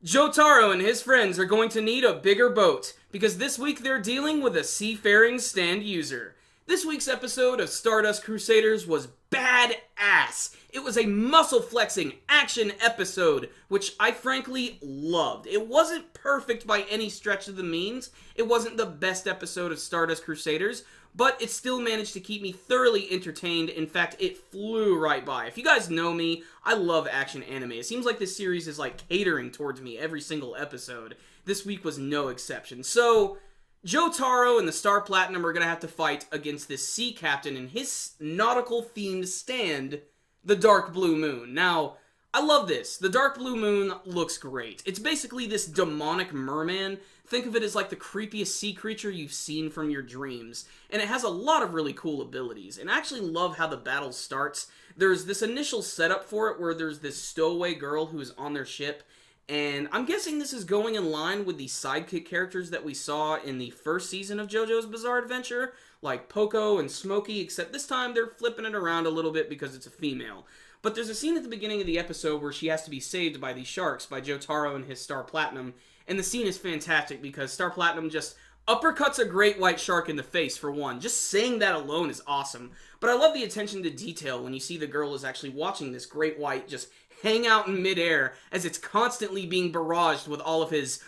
Jotaro and his friends are going to need a bigger boat, because this week they're dealing with a seafaring stand user. This week's episode of Stardust Crusaders was badass. It was a muscle-flexing action episode, which I frankly loved. It wasn't perfect by any stretch of the means. It wasn't the best episode of Stardust Crusaders, but it still managed to keep me thoroughly entertained. In fact, it flew right by. If you guys know me, I love action anime. It seems like this series is like catering towards me every single episode. This week was no exception. So, Jotaro and the Star Platinum are going to have to fight against this sea captain and his nautical-themed stand, the Dark Blue Moon. Now, I love this. The Dark Blue Moon looks great. It's basically this demonic merman. Think of it as like the creepiest sea creature you've seen from your dreams. And it has a lot of really cool abilities. And I actually love how the battle starts. There's this initial setup for it where there's this stowaway girl who's on their ship. And I'm guessing this is going in line with the sidekick characters that we saw in the first season of JoJo's Bizarre Adventure, like Poco and Smokey, except this time they're flipping it around a little bit because it's a female. But there's a scene at the beginning of the episode where she has to be saved by these sharks, by Jotaro and his Star Platinum, and the scene is fantastic because Star Platinum just uppercuts a great white shark in the face, for one. Just saying that alone is awesome. But I love the attention to detail when you see the girl is actually watching this great white just hang out in midair as it's constantly being barraged with all of his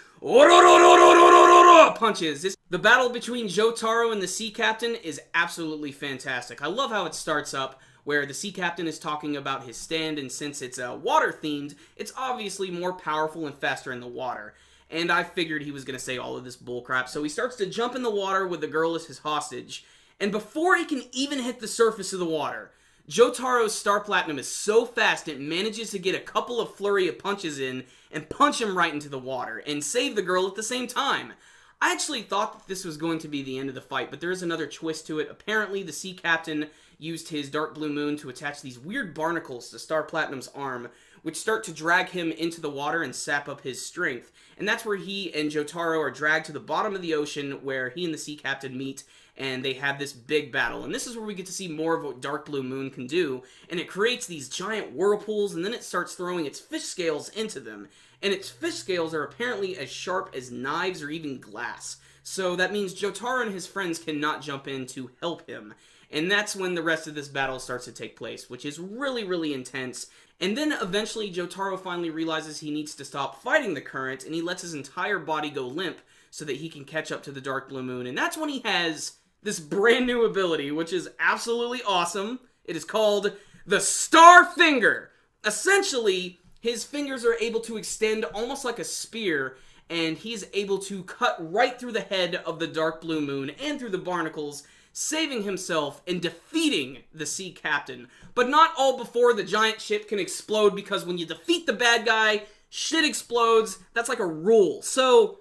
punches. The battle between Jotaro and the sea captain is absolutely fantastic. I love how it starts up where the sea captain is talking about his stand, and since it's water themed, it's obviously more powerful and faster in the water. And I figured he was going to say all of this bullcrap, so he starts to jump in the water with the girl as his hostage, and before he can even hit the surface of the water, Jotaro's Star Platinum is so fast it manages to get a couple of flurry of punches in and punch him right into the water and save the girl at the same time. I actually thought that this was going to be the end of the fight, but there is another twist to it. Apparently, the sea captain used his Dark Blue Moon to attach these weird barnacles to Star Platinum's arm, which start to drag him into the water and sap up his strength. And that's where he and Jotaro are dragged to the bottom of the ocean, where he and the sea captain meet, and they have this big battle. And this is where we get to see more of what Dark Blue Moon can do, and it creates these giant whirlpools, and then it starts throwing its fish scales into them. And its fish scales are apparently as sharp as knives or even glass. So that means Jotaro and his friends cannot jump in to help him. And that's when the rest of this battle starts to take place, which is really, really intense. And then eventually Jotaro finally realizes he needs to stop fighting the current, and he lets his entire body go limp so that he can catch up to the Dark Blue Moon. And that's when he has this brand new ability, which is absolutely awesome. It is called the Star Finger. Essentially, his fingers are able to extend almost like a spear, and he's able to cut right through the head of the Dark Blue Moon and through the barnacles, saving himself and defeating the sea captain. But not all before the giant ship can explode, because when you defeat the bad guy, shit explodes. That's like a rule. So,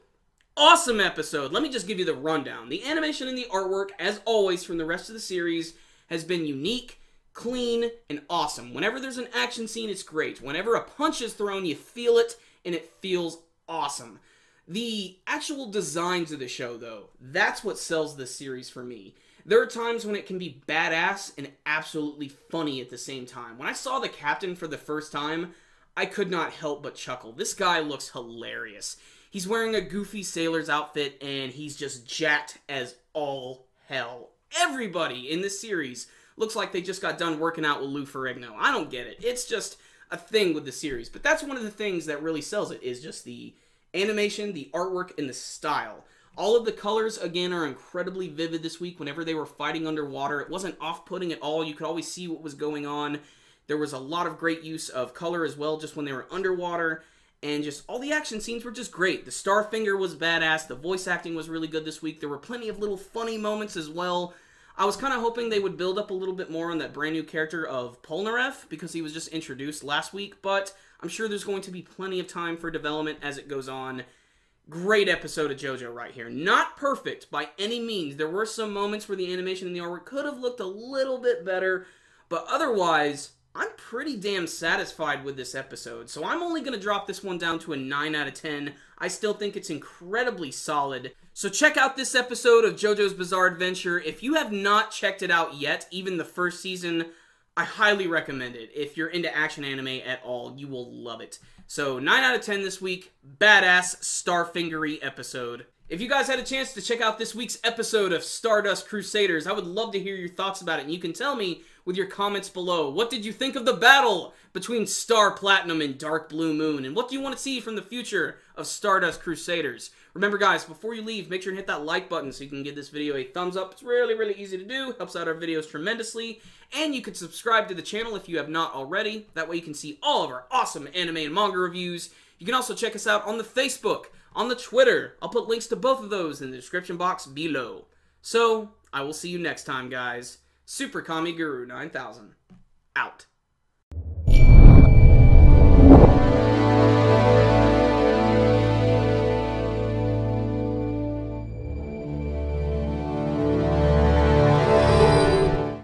awesome episode. Let me just give you the rundown. The animation and the artwork, as always from the rest of the series, has been unique, clean, and awesome. Whenever there's an action scene, it's great. Whenever a punch is thrown, you feel it, and it feels awesome. The actual designs of the show, though, that's what sells this series for me. There are times when it can be badass and absolutely funny at the same time. When I saw the captain for the first time, I could not help but chuckle. This guy looks hilarious. He's wearing a goofy sailor's outfit, and he's just jacked as all hell. Everybody in this series looks like they just got done working out with Lou Ferrigno. I don't get it. It's just a thing with the series. But that's one of the things that really sells it, is just the animation, the artwork, and the style. All of the colors, again, are incredibly vivid this week. Whenever they were fighting underwater, it wasn't off-putting at all. You could always see what was going on. There was a lot of great use of color as well, just when they were underwater. And just all the action scenes were just great. The Star Finger was badass. The voice acting was really good this week. There were plenty of little funny moments as well. I was kind of hoping they would build up a little bit more on that brand new character of Polnareff, because he was just introduced last week. But I'm sure there's going to be plenty of time for development as it goes on. Great episode of JoJo right here. Not perfect by any means. There were some moments where the animation and the artwork could have looked a little bit better, but otherwise, I'm pretty damn satisfied with this episode. So I'm only going to drop this one down to a 9 out of 10. I still think it's incredibly solid. So check out this episode of JoJo's Bizarre Adventure. If you have not checked it out yet, even the first season, I highly recommend it. If you're into action anime at all, you will love it. So 9 out of 10 this week. Badass Starfingery episode. If you guys had a chance to check out this week's episode of Stardust Crusaders, I would love to hear your thoughts about it. And you can tell me with your comments below. What did you think of the battle between Star Platinum and Dark Blue Moon? And what do you want to see from the future of Stardust Crusaders? Remember, guys, before you leave, make sure and hit that like button so you can give this video a thumbs up. It's really, really easy to do. Helps out our videos tremendously. And you can subscribe to the channel if you have not already. That way you can see all of our awesome anime and manga reviews. You can also check us out on the Facebook, on the Twitter. I'll put links to both of those in the description box below. So, I will see you next time, guys. Super Kami Guru 9000. Out.